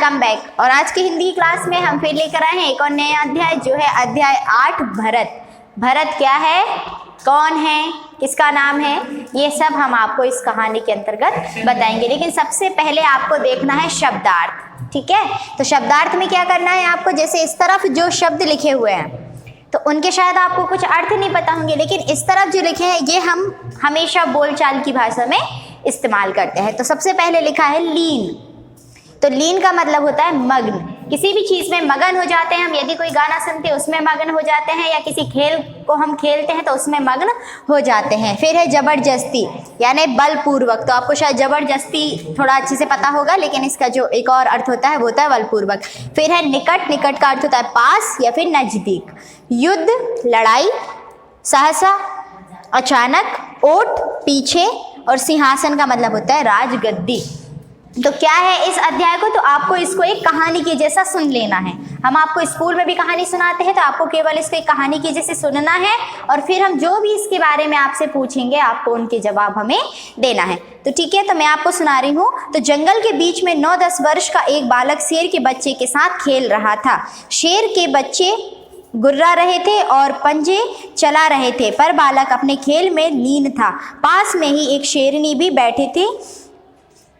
Welcome back. और आज की हिंदी की क्लास में हम फिर लेकर आए हैं एक और नया अध्याय जो है अध्याय 8 भरत। भरत क्या है, कौन है, किसका नाम है, ये सब हम आपको इस कहानी के अंतर्गत बताएंगे। लेकिन सबसे पहले आपको देखना है शब्दार्थ, ठीक है। तो शब्दार्थ में क्या करना है आपको, जैसे इस तरफ जो शब्द लिखे हुए हैं तो उनके शायद आपको कुछ अर्थ नहीं पता होंगे, लेकिन इस तरफ जो लिखे हैं ये हम हमेशा बोलचाल की भाषा में इस्तेमाल करते हैं। तो सबसे पहले लिखा है लीन। तो लीन का मतलब होता है मग्न, किसी भी चीज़ में मगन हो जाते हैं हम। यदि कोई गाना सुनते हैं उसमें मगन हो जाते हैं, या किसी खेल को हम खेलते हैं तो उसमें मग्न हो जाते हैं। फिर है जबरदस्ती यानी बलपूर्वक। तो आपको शायद जबरदस्ती थोड़ा अच्छे से पता होगा, लेकिन इसका जो एक और अर्थ होता है वो होता है बलपूर्वक। फिर है निकट, निकट का अर्थ होता है पास या फिर नजदीक। युद्ध लड़ाई, सहसा अचानक, ओट पीछे, और सिंहासन का मतलब होता है राजगद्दी। तो क्या है इस अध्याय को, तो आपको इसको एक कहानी के जैसा सुन लेना है। हम आपको स्कूल में भी कहानी सुनाते हैं, तो आपको केवल इसको एक कहानी के जैसे सुनना है, और फिर हम जो भी इसके बारे में आपसे पूछेंगे आपको उनके जवाब हमें देना है। तो ठीक है, तो मैं आपको सुना रही हूँ। तो जंगल के बीच में 9-10 वर्ष का एक बालक शेर के बच्चे के साथ खेल रहा था। शेर के बच्चे गुर्रा रहे थे और पंजे चला रहे थे, पर बालक अपने खेल में लीन था। पास में ही एक शेरनी भी बैठे थे,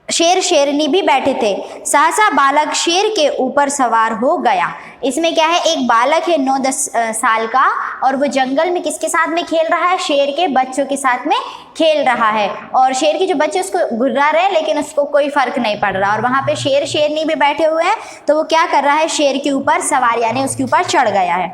शेरनी भी बैठे थे। सहसा बालक शेर के ऊपर सवार हो गया। इसमें क्या है, एक बालक है 9-10 साल का, और वो जंगल में किसके साथ में खेल रहा है, शेर के बच्चों के साथ में खेल रहा है। और शेर के जो बच्चे उसको गुर्रा रहे हैं, लेकिन उसको कोई फर्क नहीं पड़ रहा। और वहाँ पे शेर शेरनी भी बैठे हुए हैं, तो वो क्या कर रहा है, शेर के ऊपर सवार यानी उसके ऊपर चढ़ गया है।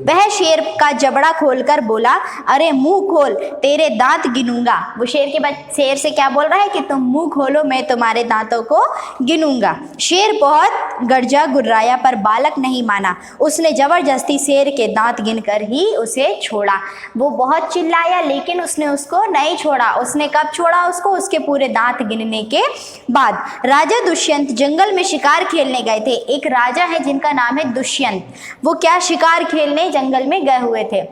वह शेर का जबड़ा खोलकर बोला, अरे मुंह खोल, तेरे दांत गिनूंगा। वो शेर से क्या बोल रहा है कि तुम मुंह खोलो, मैं तुम्हारे दांतों को गिनूंगा। शेर बहुत गर्जा गुर्राया, पर बालक नहीं माना। उसने जबरदस्ती शेर के दांत गिनकर ही उसे छोड़ा। वो बहुत चिल्लाया, लेकिन उसने उसको नहीं छोड़ा। उसने कब छोड़ा उसको, उसके पूरे दांत गिनने के बाद। राजा दुष्यंत जंगल में शिकार खेलने गए थे। एक राजा है जिनका नाम है दुष्यंत। वो क्या शिकार खेलने जंगल में गए हुए थे।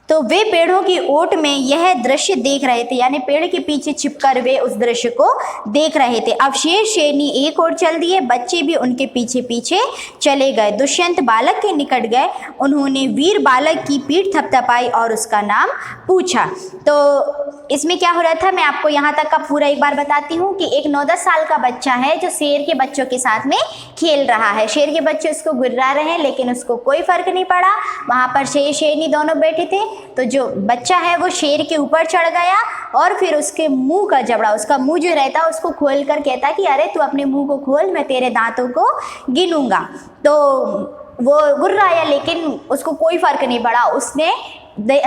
तो वे पेड़ों की ओट में यह दृश्य देख रहे थे, यानी पेड़ के पीछे छिपकर वे उस दृश्य को देख रहे थे। अब शेर शेरनी एक ओर चल दिए, बच्चे भी उनके पीछे पीछे चले गए। दुष्यंत बालक के निकट गए, उन्होंने वीर बालक की पीठ थपथपाई और उसका नाम पूछा। तो इसमें क्या हो रहा था, मैं आपको यहाँ तक का पूरा एक बार बताती हूँ कि एक 9-10 साल का बच्चा है जो शेर के बच्चों के साथ में खेल रहा है। शेर के बच्चे उसको गुर्रा रहे हैं, लेकिन उसको कोई फर्क नहीं पड़ा। वहाँ पर शेर शेरनी दोनों बैठे थे। तो जो बच्चा है वो शेर के ऊपर चढ़ गया, और फिर उसके मुंह का जबड़ा, उसका मुंह जो रहता है उसको खोल कर कहता कि अरे तू अपने मुंह को खोल, मैं तेरे दांतों को गिनूंगा। तो वो गुर्राया, लेकिन उसको कोई फर्क नहीं पड़ा। उसने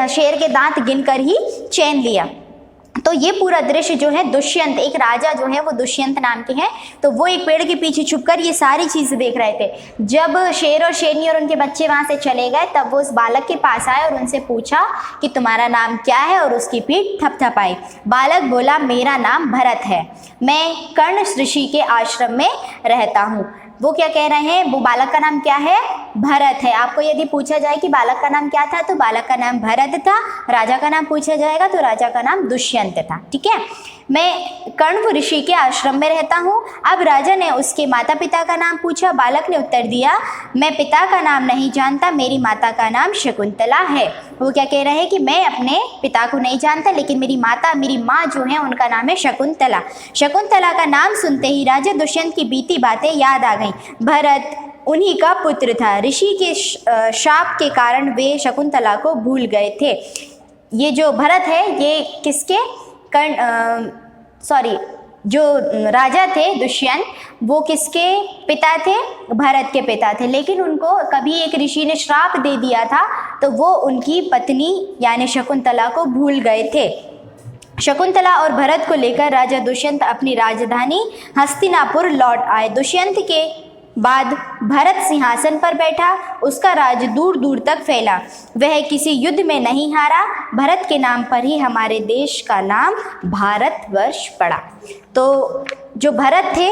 शेर के दांत गिनकर ही चैन लिया। तो ये पूरा दृश्य जो है, दुष्यंत एक राजा जो है वो दुष्यंत नाम के हैं, तो वो एक पेड़ के पीछे छुपकर ये सारी चीज़ें देख रहे थे। जब शेर और शेरनी और उनके बच्चे वहाँ से चले गए, तब वो उस बालक के पास आए और उनसे पूछा कि तुम्हारा नाम क्या है, और उसकी पीठ थपथपाई। बालक बोला, मेरा नाम भरत है, मैं कर्ण ऋषि के आश्रम में रहता हूँ। वो क्या कह रहे हैं, वो बालक का नाम क्या है, भरत है। आपको यदि पूछा जाए कि बालक का नाम क्या था, तो बालक का नाम भरत था। राजा का नाम पूछा जाएगा तो राजा का नाम दुष्यंत था, ठीक है। मैं कण्व ऋषि के आश्रम में रहता हूँ। अब राजा ने उसके माता पिता का नाम पूछा। बालक ने उत्तर दिया, मैं पिता का नाम नहीं जानता, मेरी माता का नाम शकुंतला है। वो क्या कह रहे हैं कि मैं अपने पिता को नहीं जानता, लेकिन मेरी माँ जो है उनका नाम है शकुंतला। शकुंतला का नाम सुनते ही राजा दुष्यंत की बीती बातें याद आ गईं। भरत उन्हीं का पुत्र था। ऋषि के शाप के कारण वे शकुंतला को भूल गए थे। ये जो भरत है ये किसके जो राजा थे दुष्यंत, वो किसके पिता थे, भरत के पिता थे। लेकिन उनको कभी एक ऋषि ने श्राप दे दिया था, तो वो उनकी पत्नी यानी शकुंतला को भूल गए थे। शकुंतला और भरत को लेकर राजा दुष्यंत अपनी राजधानी हस्तिनापुर लौट आए। दुष्यंत के बाद भरत सिंहासन पर बैठा। उसका राज दूर दूर तक फैला। वह किसी युद्ध में नहीं हारा। भरत के नाम पर ही हमारे देश का नाम भारतवर्ष पड़ा। तो जो भरत थे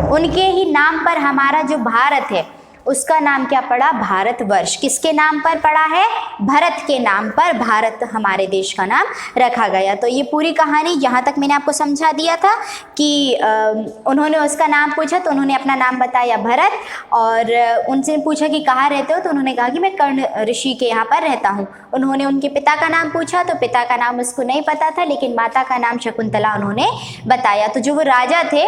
उनके ही नाम पर हमारा जो भारत है उसका नाम क्या पड़ा? भारतवर्ष। किसके नाम पर पड़ा है? भरत के नाम पर भारत हमारे देश का नाम रखा गया। तो ये पूरी कहानी यहाँ तक मैंने आपको समझा दिया था कि उन्होंने उसका नाम पूछा तो उन्होंने अपना नाम बताया भरत, और उनसे पूछा कि कहाँ रहते हो, तो उन्होंने कहा कि मैं कर्ण ऋषि के यहाँ पर रहता हूँ। उन्होंने उनके पिता का नाम पूछा तो पिता का नाम उसको नहीं पता था, लेकिन माता का नाम शकुंतला उन्होंने बताया। तो जो वो राजा थे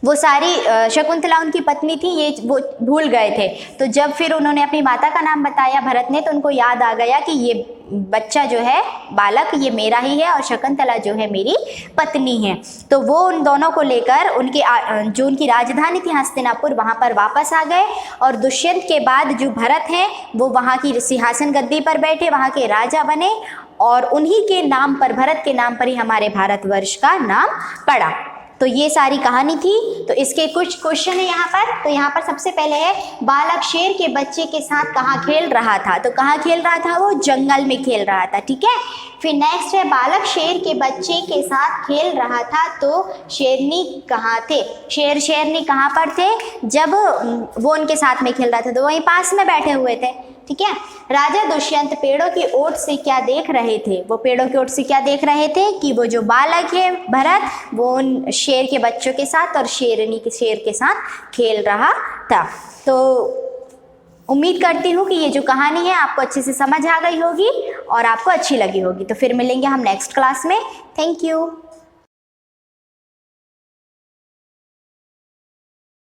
वो सारी शकुंतला उनकी पत्नी थी, ये वो भूल गए थे। तो जब फिर उन्होंने अपनी माता का नाम बताया भरत ने, तो उनको याद आ गया कि ये बच्चा जो है, बालक, ये मेरा ही है और शकुंतला जो है मेरी पत्नी है। तो वो उन दोनों को लेकर उनके जो उनकी राजधानी थी हस्तिनापुर, वहाँ पर वापस आ गए, और दुष्यंत के बाद जो भरत हैं वो वहाँ की सिंहासन गद्दी पर बैठे, वहाँ के राजा बने, और उन्हीं के नाम पर, भरत के नाम पर ही हमारे भारतवर्ष का नाम पड़ा। तो ये सारी कहानी थी। तो इसके कुछ क्वेश्चन है यहाँ पर। तो यहाँ पर सबसे पहले है, बालक शेर के बच्चे के साथ कहाँ खेल रहा था? तो कहाँ खेल रहा था? वो जंगल में खेल रहा था, ठीक है। फिर नेक्स्ट है, बालक शेर के बच्चे के साथ खेल रहा था तो शेरनी कहाँ थे? शेरनी कहाँ पर थे? जब वो उनके साथ में खेल रहा था तो वहीं पास में बैठे हुए थे, ठीक है। राजा दुष्यंत पेड़ों की ओट से क्या देख रहे थे? वो पेड़ों की ओट से क्या देख रहे थे कि वो जो बालक है भरत, वो उन शेर के बच्चों के साथ और शेरनी के शेर के साथ खेल रहा था। तो उम्मीद करती हूँ कि ये जो कहानी है आपको अच्छे से समझ आ गई होगी और आपको अच्छी लगी होगी। तो फिर मिलेंगे हम नेक्स्ट क्लास में। Thank you.